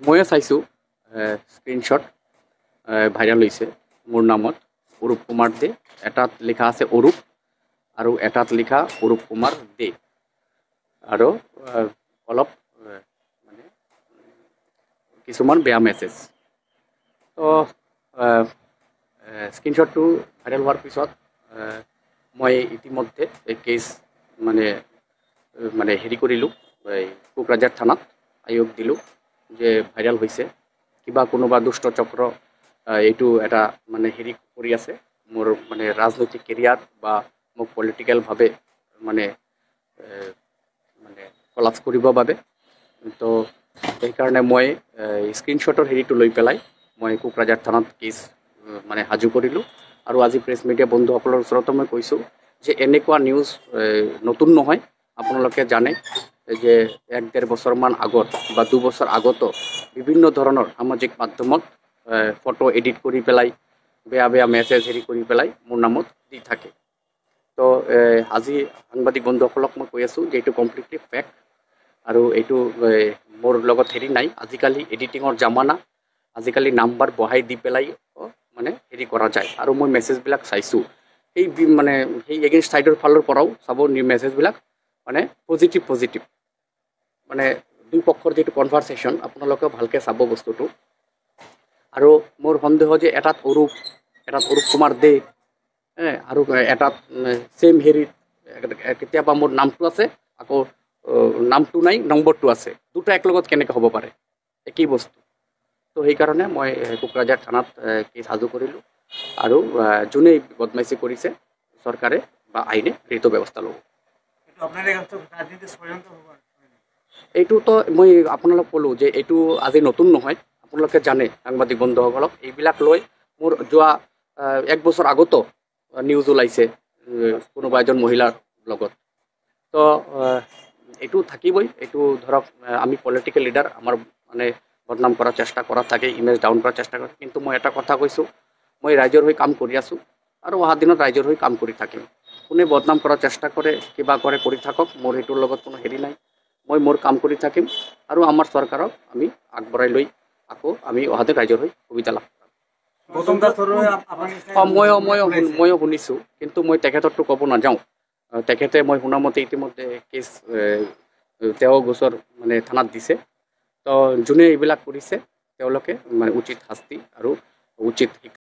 ময়ে চাইছোঁ screenshot viral হৈছে মোৰ নামত অৰূপ কুমাৰ দে। এটাত লিখা আছে অৰূপ আৰু এটাত লিখা অৰূপ কুমাৰ দে আৰু অলপ মানে কিছুমান বেয়া মেছেজ। তো স্ক্ৰীনশ্বটটো ভাইৰেল হোৱাৰ পিছত মই ইতিমধ্যে এই কেছ মানে হেৰি কৰিলোঁ, এই কোকৰাঝাৰ থানাত আয়োগ দিলোঁ যে ভাইৰেল হৈছে, কিবা কোনোবা দুষ্ট চক্ৰ এইটো এটা মানে হেৰি কৰি আছে মোৰ মানে ৰাজনৈতিক কেৰিয়াৰ বা মোক পলিটিকেলভাৱে মানে কলাপছ কৰিবৰ বাবে। তো সেইকাৰণে মই স্ক্ৰীনশ্বটৰ হেৰিটো লৈ পেলাই মই কোকৰাঝাৰ থানাত কেছ মানে সাজু কৰিলোঁ। আৰু আজি প্ৰেছ মিডিয়া বন্ধুসকলৰ ওচৰতো মই কৈছোঁ যে এনেকুৱা নিউজ নতুন নহয়। আপোনালোকে জানে যে 1-1.5 বছৰমান আগত বা 2 বছৰ আগতো বিভিন্ন ধৰণৰ সামাজিক মাধ্যমত ফটো এডিট কৰি পেলাই বেয়া বেয়া মেছেজ হেৰি কৰি পেলাই মোৰ নামত দি থাকে। তো আজি সাংবাদিক বন্ধুসকলক মই কৈ আছোঁ যে এইটো কমপ্লিটলি ফেক আৰু এইটো মোৰ লগত হেৰি নাই। আজিকালি এডিটিঙৰ জামানা, আজিকালি নাম্বাৰ বহাই দি পেলাই মানে হেৰি কৰা যায়। আৰু মই মেছেজবিলাক চাইছোঁ, সেই মানে সেই এগেইনষ্ট ছাইডৰ ফালৰ পৰাও চাব মেছেজবিলাক মানে পজিটিভ মানে দুই পক্ষৰ যিটো কনভাৰচেশ্যন আপোনালোকেও ভালকৈ চাব বস্তুটো। আৰু মোৰ সন্দেহ যে এটাত অৰূপ কুমাৰ দে আৰু এটাত ছেইম হেৰিত কেতিয়াবা মোৰ নামটো আছে, আকৌ নামটো নাই, নম্বৰটো আছে, দুটা একলগত কেনেকৈ হ'ব পাৰে, একেই বস্তু। তো সেইকাৰণে মই কোকৰাঝাৰ থানাত কেছ সাজু কৰিলোঁ আৰু যোনেই বদমাইচি কৰিছে চৰকাৰে বা আইনে সেইটো ব্যৱস্থা ল'ব। এইটোতো মই আপোনালোক ক'লোঁ যে এইটো আজি নতুন নহয়। আপোনালোকে জানে সাংবাদিক বন্ধুসকলক, এইবিলাক লৈ মোৰ যোৱা 1 বছৰ আগতো নিউজ ওলাইছে কোনোবা এজন মহিলাৰ লগত। তো এইটো থাকিবই। এইটো ধৰক আমি পলিটিকেল লিডাৰ, আমাৰ মানে বদনাম কৰাৰ চেষ্টা কৰা থাকে, ইমেজ ডাউন কৰাৰ চেষ্টা কৰে। কিন্তু মই এটা কথা কৈছোঁ, মই ৰাইজৰ হৈ কাম কৰি আছোঁ আৰু অহা দিনত ৰাইজৰ হৈ কাম কৰি থাকিম। কোনে বদনাম কৰাৰ চেষ্টা কৰে, কিবা কৰে, কৰি থাকক, মোৰ সেইটোৰ লগত কোনো হেৰি নাই। মই মোৰ কাম কৰি থাকিম আৰু আমাৰ চৰকাৰক আমি আগবঢ়াই লৈ আকৌ আমি অহাদিন ৰাইজৰ হৈ সুবিধা লাভ কৰিম। ময়ো শুনিছোঁ, কিন্তু মই তেখেতৰটো ক'ব নাযাওঁ। তেখেতে মই শুনামতে ইতিমধ্যে কেছ তেওঁ গোচৰ মানে থানাত দিছে। তো যোনে এইবিলাক কৰিছে তেওঁলোকে মানে উচিত শাস্তি আৰু উচিত